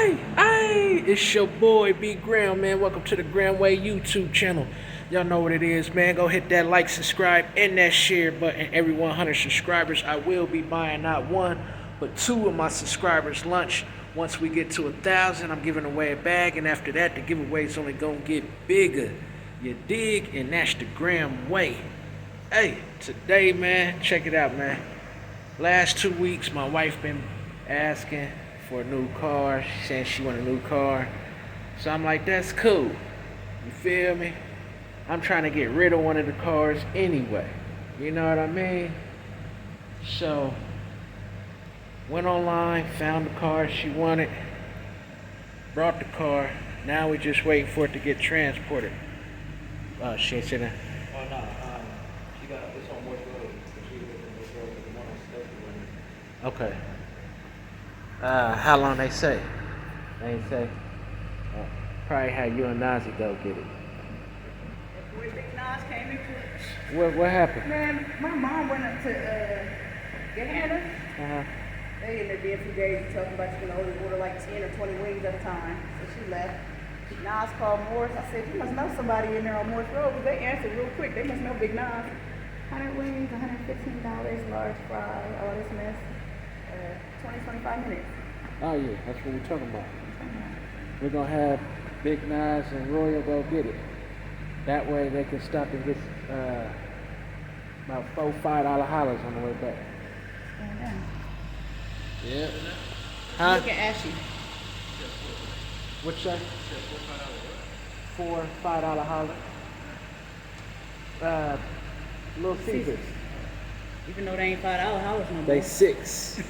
Hey, it's your boy B Graham, man. Welcome to the Graham-Way YouTube channel. Y'all know what it is, man. Go hit that like, subscribe, and that share button. Every 100 subscribers, I will be buying not one, but two of my subscribers lunch. Once we get to 1,000, I'm giving away a bag, and after that, the giveaway's only gonna get bigger. You dig? And that's the Graham-Way. Hey, today, man, check it out, man. Last 2 weeks, my wife been asking for a new car. She saying she want a new car. So I'm like, that's cool. You feel me? I'm trying to get rid of one of the cars anyway. You know what I mean? So, went online, found the car she wanted, brought the car. Now we just waiting for it to get transported. Oh, she ain't saying that. Oh no, she got this on Morse Road. She lives in Morse Road, but the one on Stokely Road. Okay. How long they say? They ain't say. Probably had you and Nazi go get it. When Big Nas came in clutch. What happened? Man, my mom went up to Gahanna. They in there being 2 days talking about you can only order like 10 or 20 wings at a time. So she left. Nas called Morris. I said, you must know somebody in there on Morris Road, because they answered real quick. They must know Big Nas. 100 wings, $115, large fry, all this mess. 25 minutes. Oh yeah, that's what we're talking about. We're gonna have Big Nas and Royal go get it. That way they can stop and get about $4-5 hollers on the way back. Yeah. Huh? Look at Ashy. What you say? $4-5 holler. Little Caesars. Even though they ain't $5 hours no more. They 6.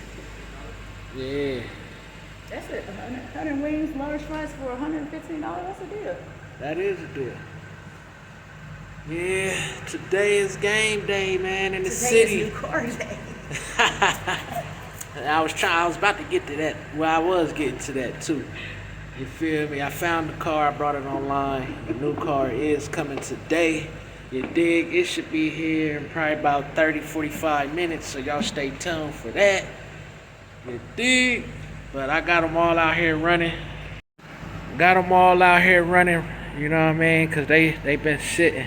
Yeah. That's it. 100 wings, large fries for $115. That's a deal. That is a deal. Yeah, today is game day, man, in the city. Is new car day. I was about to get to that. Well, I was getting to that too. You feel me? I found the car, I brought it online. The new car is coming today. You dig? It should be here in probably about 30-45 minutes, so y'all stay tuned for that. You dig? But I got them all out here running. You know what I mean? Because they been sitting.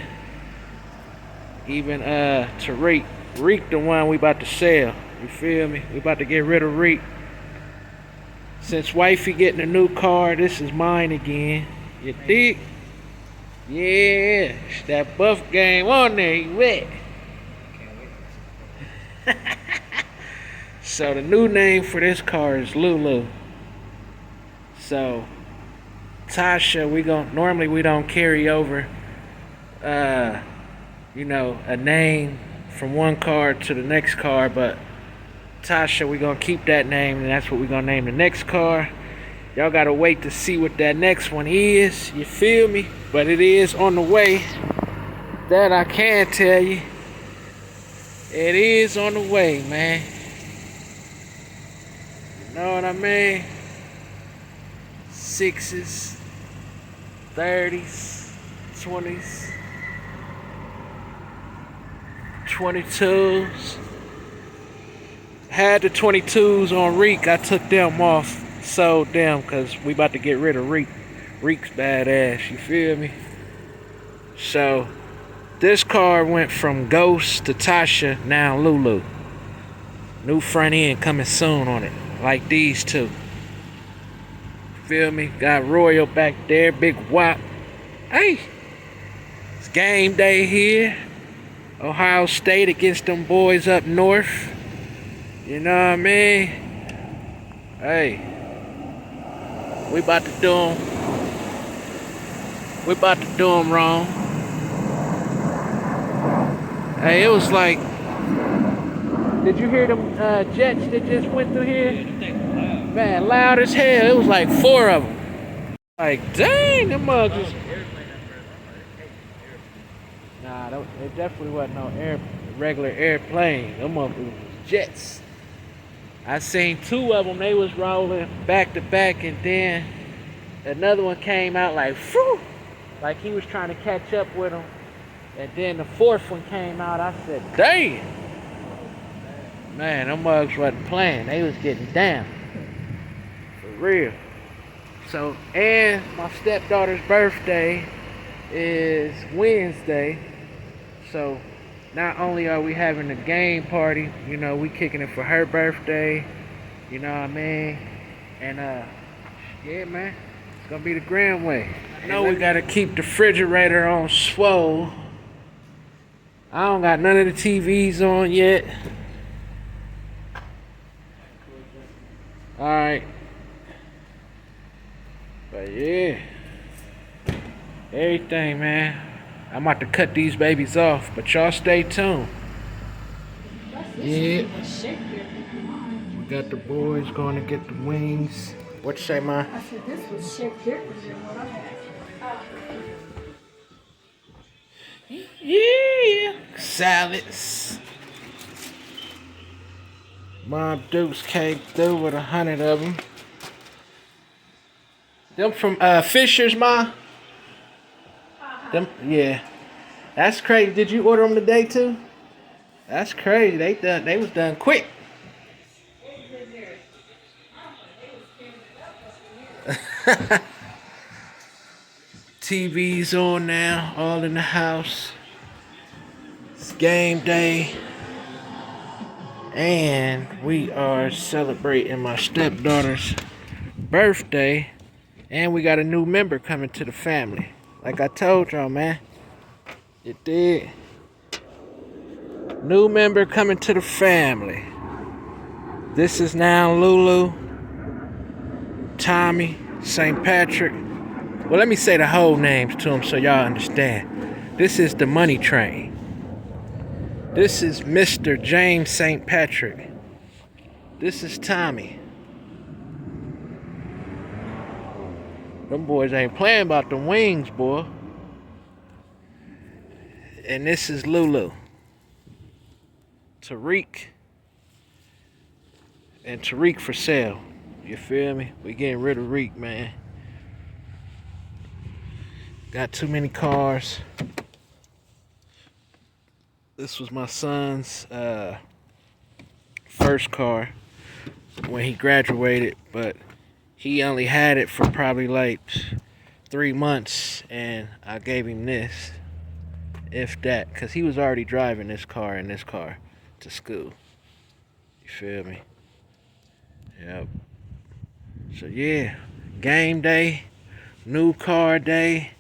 Even Tariq. Reek the one we about to sell. You feel me? We about to get rid of Reek. Since wifey getting a new car, this is mine again. You dig? Yeah, it's that buff game on there, you wet. So the new name for this car is Lulu. So Tasha, normally we don't carry over a name from one car to the next car, but Tasha, we gonna keep that name, and that's what we gonna name the next car. Y'all gotta wait to see what that next one is, you feel me? But it is on the way. That I can tell you. It is on the way, man. You know what I mean? 6s, 30s, 20s, 22s. Had the 22s on Reek. I took them off. Sold them because we about to get rid of Reek. Reek's badass, you feel me? So this car went from Ghost to Tasha, now Lulu. New front end coming soon on it, like these two. Feel me? Got Royal back there, Big Wop. Hey, it's game day here. Ohio State against them boys up north. You know what I mean? Hey. We about to do them wrong. Hey, it was like, did you hear them jets that just went through here? Man, loud as hell. It was like 4 of them. Like, dang, them mugs is... Nah, it definitely wasn't no regular airplane. Them motherfuckers was jets. I seen 2 of them, they was rolling back to back, and then another one came out like, phew, like he was trying to catch up with them. And then the 4th one came out, I said, damn. Man, them mugs wasn't playing, they was getting down. For real. So, and my stepdaughter's birthday is Wednesday. So, not only are we having a game party, you know, we kicking it for her birthday. You know what I mean? And yeah, man, it's gonna be the grand way. I know we gotta keep the refrigerator on swole. I don't got none of the TVs on yet. Alright. But yeah. Everything, man. I'm about to cut these babies off, but y'all stay tuned. Yeah. We got the boys going to get the wings. What you say, ma? I said this was shaped different than what I had. Yeah. Salads. Mom Dukes came through with 100 of them. Them from Fisher's, ma? Them, yeah. That's crazy. Did you order them today too? That's crazy. They was done quick. TV's on now, all in the house. It's game day. And we are celebrating my stepdaughter's birthday. And we got a new member coming to the family. Like I told y'all, man. You did. New member coming to the family. This is now Lulu, Tommy, St. Patrick. Well, let me say the whole names to them so y'all understand. This is the money train. This is Mr. James St. Patrick. This is Tommy. Them boys ain't playing about the wings, boy. And this is Lulu. Tariq. And Tariq for sale. You feel me? We getting rid of Reek, man. Got too many cars. This was my son's first car when he graduated, but he only had it for probably like 3 months, and I gave him this, if that, because he was already driving this car and this car to school. You feel me? Yep. So yeah, game day, new car day,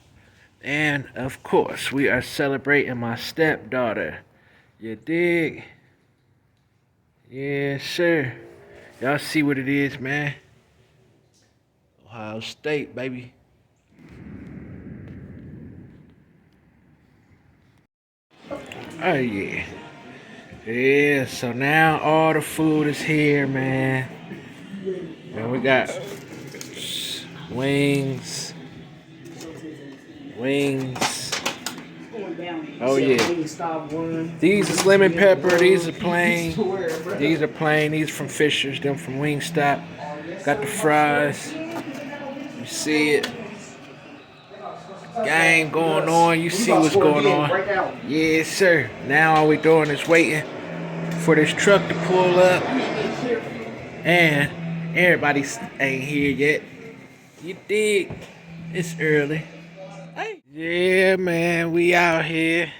and of course we are celebrating my stepdaughter. You dig? Yes, sir. Y'all see what it is, man. Ohio State, baby. Oh yeah. Yeah, so now all the food is here, man. And we got wings. Oh yeah. These is lemon pepper. These are plain. These are plain. These from Fisher's. Them from Wingstop. Got the fries. You see it. Gang going on. You see what's going on. Yes, sir. Now all we doing is waiting for this truck to pull up. And everybody ain't here yet. You dig? It's early. Hey. Yeah, man. We out here.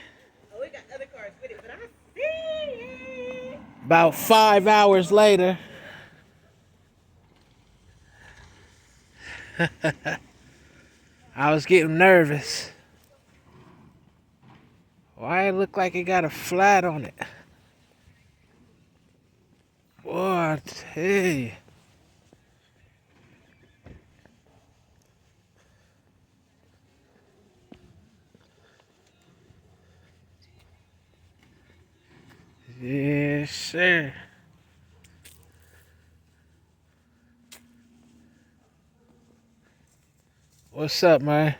Oh, we got other cars with it, but I see it. About 5 hours later. I was getting nervous. Why it look like it got a flat on it? Boy, I tell you. Yes, sir. What's up, man?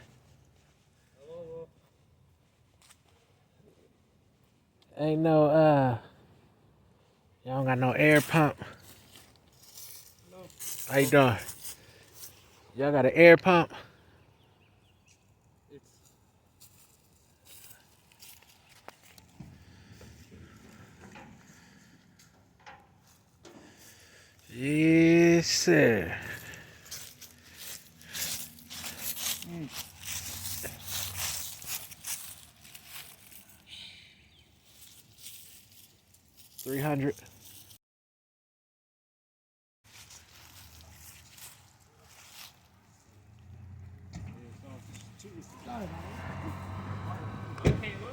Ain't no, y'all don't got no air pump. No. How you doing? Y'all got an air pump? Yes, sir. 300.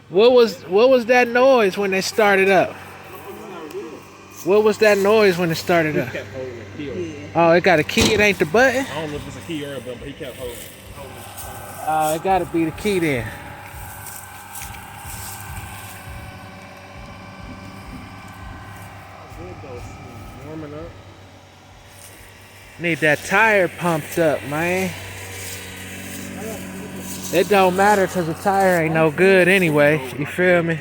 What was that noise when they started up? What was that noise when it started up? Kept holding the key. Oh, it got a key. It ain't the button. I don't know if it's a key or a button, but he kept holding. Oh, it gotta be the key then. Warming up. Need that tire pumped up, man. It don't matter because the tire ain't no good anyway. You feel me?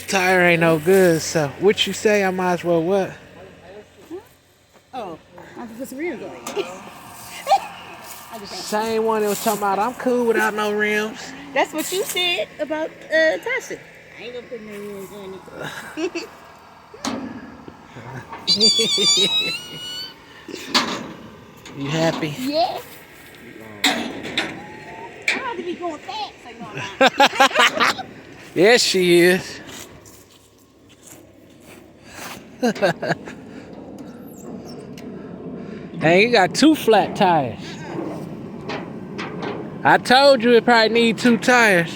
Tire ain't no good, so what you say? I might as well what? Oh, I have to put some rims on it. Same one that was talking about I'm cool without no rims. That's what you said about Tasha. I ain't gonna put no rims on it. You happy? Yeah. I have to be going fast, so you know. Yes, she is. Hey, you got 2 flat tires. I told you it probably need 2 tires.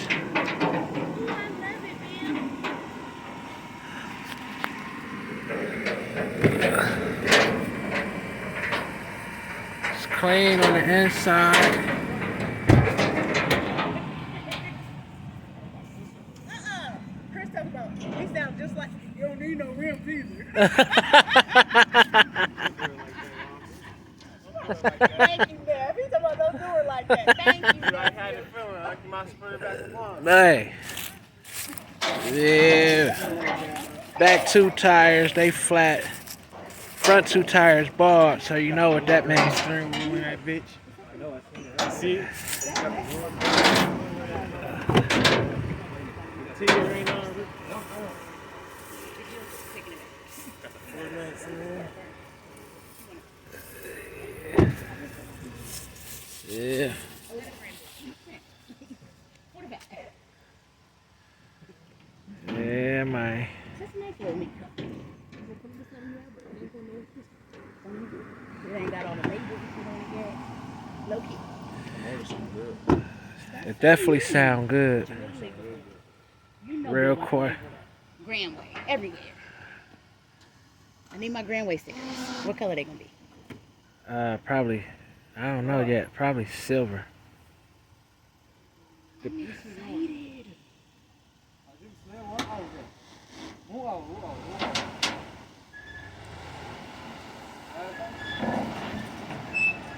It's clean on the inside. Chris talking about, he sound just like, you don't need no rims either. Thank you, Dad. He talking about don't do it like that. Thank you, Dad. I had it feeling like my spur back to one. Hey. Yeah. Back 2 tires, they flat. Front 2 tires bald, so you know what that means. Steering wheel in that bitch. See it? Tier ain't on it. Yeah. Yeah, man. Just make it with me. It ain't got all the labels and shit on it yet. Low key. It definitely sound good. You know Real we want quick. Grandway, everywhere. I need my Grandway stickers. What color they gonna be? Probably, I don't know yet. Probably silver. I'm excited.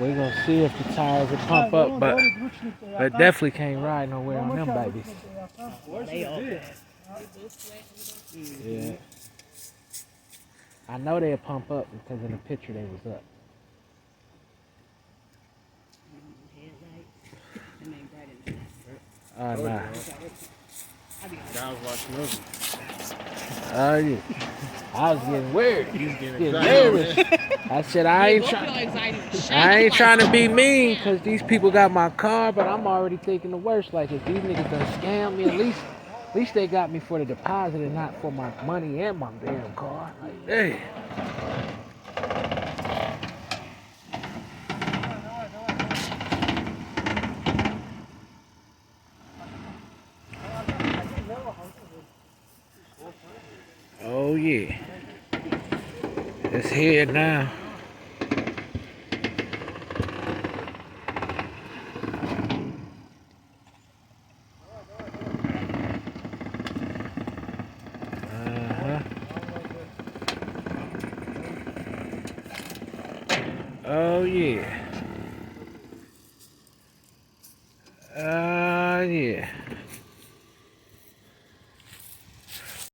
We're gonna see if the tires will pump up, but it definitely can't ride nowhere on them babies. They all good. Yeah. I know they'll pump up because in the picture they was up. Nah. I was watching movies. Oh yeah. I was getting weird. He was getting Getting excited. nervous. I said I ain't trying to be mean because these people got my car, but I'm already thinking the worst. Like if these niggas done scam me, at least they got me for the deposit and not for my money and my damn car. Like, hey. Oh yeah. It's here now. Oh yeah.